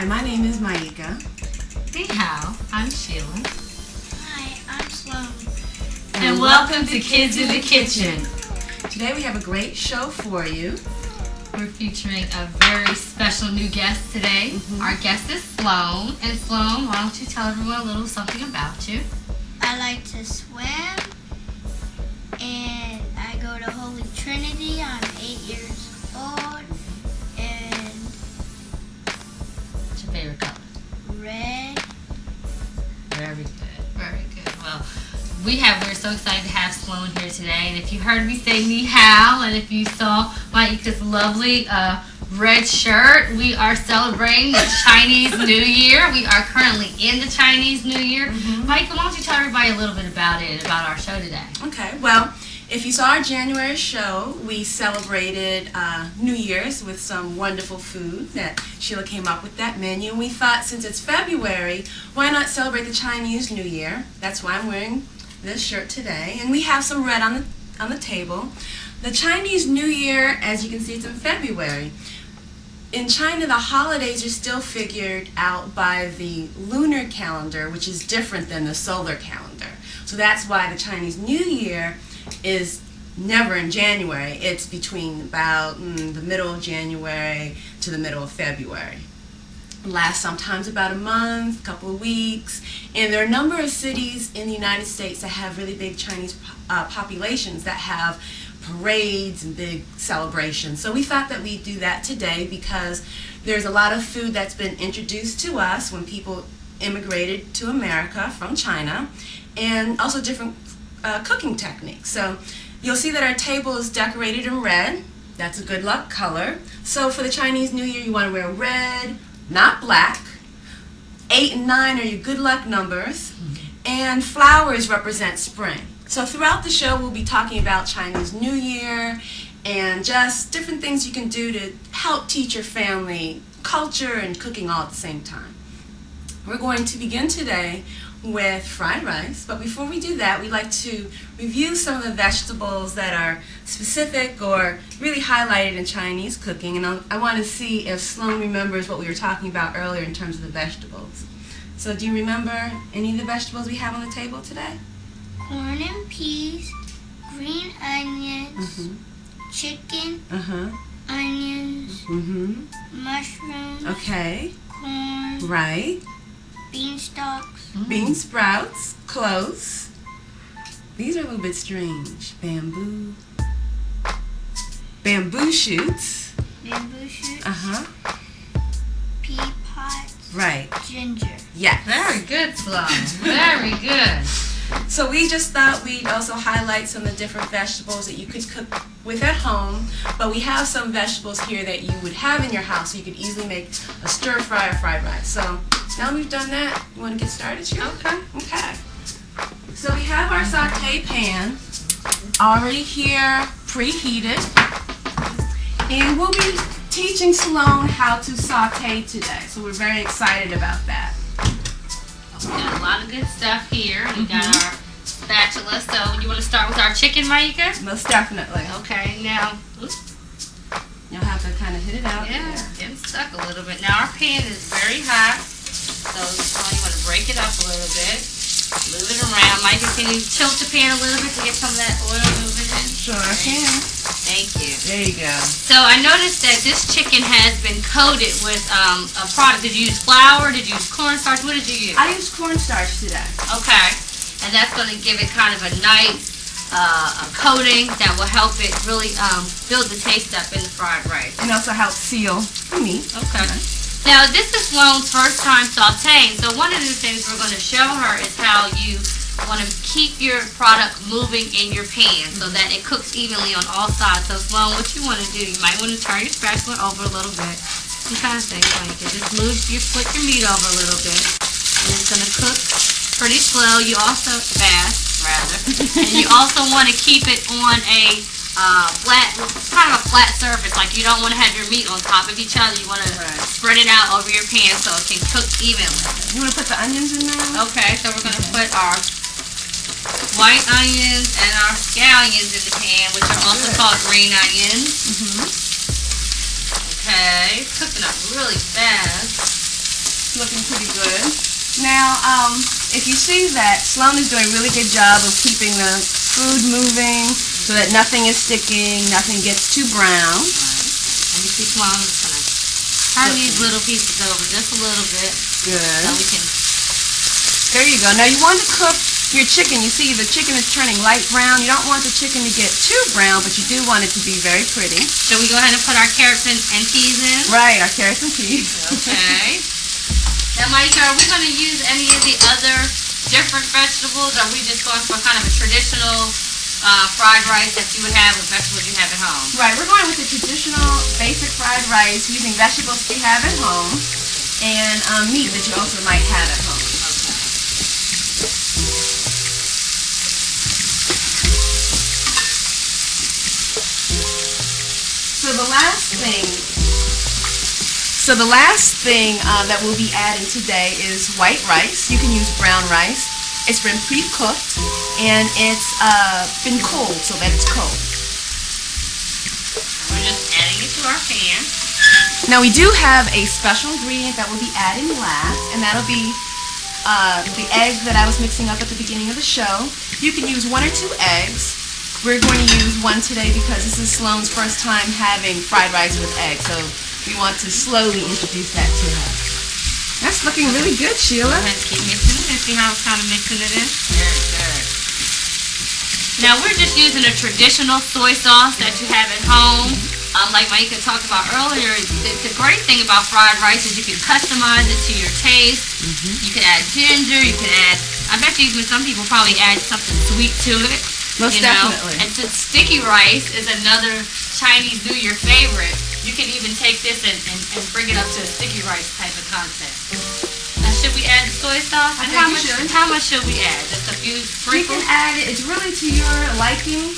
Hi, my name is Maika. Ni hao, I'm Sheila. Hi, I'm Sloan. And welcome to Kids in the Kitchen. Today we have a great show for you. We're featuring a very special new guest today. Our guest is Sloan. And Sloan, why don't you tell everyone a little something about you? I like to swim, and I go to Holy Trinity. I'm 8 years old, and What's your favorite color? red. Very good, very good. Well, we're so excited to have Sloan here today. And if you heard me say ni hao, and if you saw Maika's lovely red shirt, we are celebrating the Chinese New Year. We are currently in the Chinese New Year. Maika, why don't you tell everybody a little bit about it, about our show today? Okay, well, if you saw our January show, we celebrated New Year's with some wonderful food that Sheila came up with that menu. And we thought since it's February, why not celebrate the Chinese New Year? That's why I'm wearing this shirt today. And we have some red on the table. The Chinese New Year, as you can see, it's in February. In China, the holidays are still figured out by the lunar calendar, which is different than the solar calendar. So that's why the Chinese New Year is never in January. It's between about the middle of January to the middle of February. It lasts sometimes about a month, a couple of weeks, and there are a number of cities in the United States that have really big Chinese populations that have parades and big celebrations. So we thought that we'd do that today because there's a lot of food that's been introduced to us when people immigrated to America from China, and also different cooking techniques. So you'll see that our table is decorated in red. That's a good luck color. So for the Chinese New Year, you want to wear red, not black. 8 and 9 are your good luck numbers. And flowers represent spring. So throughout the show, we'll be talking about Chinese New Year and just different things you can do to help teach your family culture and cooking all at the same time. We're going to begin today with fried rice, but before we do that, we'd like to review some of the vegetables that are specific or really highlighted in Chinese cooking, and I want to see if Sloan remembers what we were talking about earlier in terms of the vegetables. So do you remember any of the vegetables we have on the table today? Corn and peas, green onions, chicken, onions, mushrooms, Okay, corn, right. beanstalks, Bean sprouts, close. These are a little bit strange. Bamboo shoots. bamboo shoots, pea pods, Right. ginger. Yes. Very good, Sloan. Very good. So we just thought we'd also highlight some of the different vegetables that you could cook with at home, but we have some vegetables here that you would have in your house so you could easily make a stir fry or fried rice. So now we've done that, you want to get started, Sheila? Okay. Okay. So we have our saute pan already here, preheated, and we'll be teaching Sloan how to saute today. So we're very excited about that. We got a lot of good stuff here. We got our spatula. So you want to start with our chicken, Maika? Most definitely. Okay, now, You'll have to kind of hit it out. yeah, there. getting stuck a little bit. Now our pan is very hot, so you want to break it up a little bit. Move it around. Maika, can you tilt the pan a little bit to get some of that oil moving in? Sure can. Thank you. There you go. So I noticed that this chicken has been coated with a product. Did you use flour? Did you use cornstarch? What did you use? I used cornstarch today. Okay, and that's going to give it kind of a nice a coating that will help it really build the taste up in the fried rice. And also help seal the meat. Okay. Now this is Sloan's first time sauteing, so one of the things we're going to show her is how you want to keep your product moving in your pan so that it cooks evenly on all sides. So Sloan, what you want to do, you might want to turn your spatula over a little bit. Some kind of thing like it. Just flip your meat over a little bit, and it's going to cook pretty slow. You also and you also want to keep it on a kind of a flat surface. Like you don't want to have your meat on top of each other. You want to spread it out over your pan so it can cook evenly. You want to put the onions in there? Okay, so we're going to put our white onions and our scallions in the pan, which are also called green onions. Okay, it's cooking up really fast. It's looking pretty good. Now, if you see that Sloan is doing a really good job of keeping the food moving so that nothing is sticking, nothing gets too brown. Let me see, Sloan. I'm just gonna turn these little pieces over just a little bit so Good. we can. There you go. Now you want to cook your chicken. You see the chicken is turning light brown. You don't want the chicken to get too brown, but you do want it to be very pretty. Should we go ahead and put our carrots and peas in? Right, our carrots and peas. Okay. Now, Micah, are we going to use any of the other different vegetables? Or are we just going for kind of a traditional fried rice that you would have with vegetables you have at home? Right, we're going with the traditional basic fried rice using vegetables you have at home and meat that you also might have at home. So the last thing that we'll be adding today is white rice. You can use brown rice. It's been pre-cooked and it's been cold so that it's cold. We're just adding it to our pan. Now we do have a special ingredient that we'll be adding last, and that'll be the egg that I was mixing up at the beginning of the show. You can use 1 or 2 eggs. We're going to use 1 today because this is Sloan's first time having fried rice with eggs, so we want to slowly introduce that to her. That's looking really good, Sheila. Let's keep mixing it and see how it's kind of mixing it in. Very good. Now we're just using a traditional soy sauce that you have at home. Like Micah talked about earlier, the great thing about fried rice is you can customize it to your taste. You can add ginger, you can add, I bet you even some people probably add something sweet to it. Most definitely. And since sticky rice is another Chinese New Year favorite, you can even take this and bring it up to a sticky rice type of concept. Now, should we add the soy sauce? I And think you should. how much should we add? Just a few You sprinkles? can add it. It's really to your liking.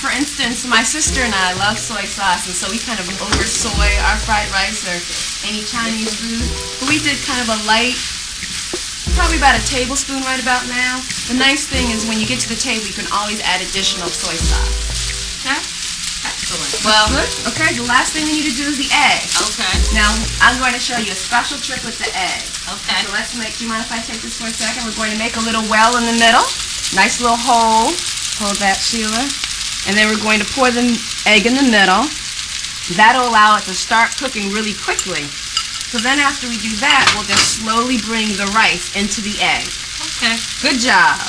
For instance, my sister and I love soy sauce, and so we kind of over soy our fried rice or any Chinese food. But we did kind of a light, probably about a tablespoon right about now. The nice thing is when you get to the table, you can always add additional soy sauce. Okay. Excellent. Well, okay, the last thing we need to do is the egg. Okay. Now, I'm going to show you a special trick with the egg. Okay. So let's make, do you mind if I take this for a second? We're going to make a little well in the middle. Nice little hole. Hold that, Sheila. And then we're going to pour the egg in the middle. That'll allow it to start cooking really quickly. So then after we do that, we'll just slowly bring the rice into the egg. Okay. Good job.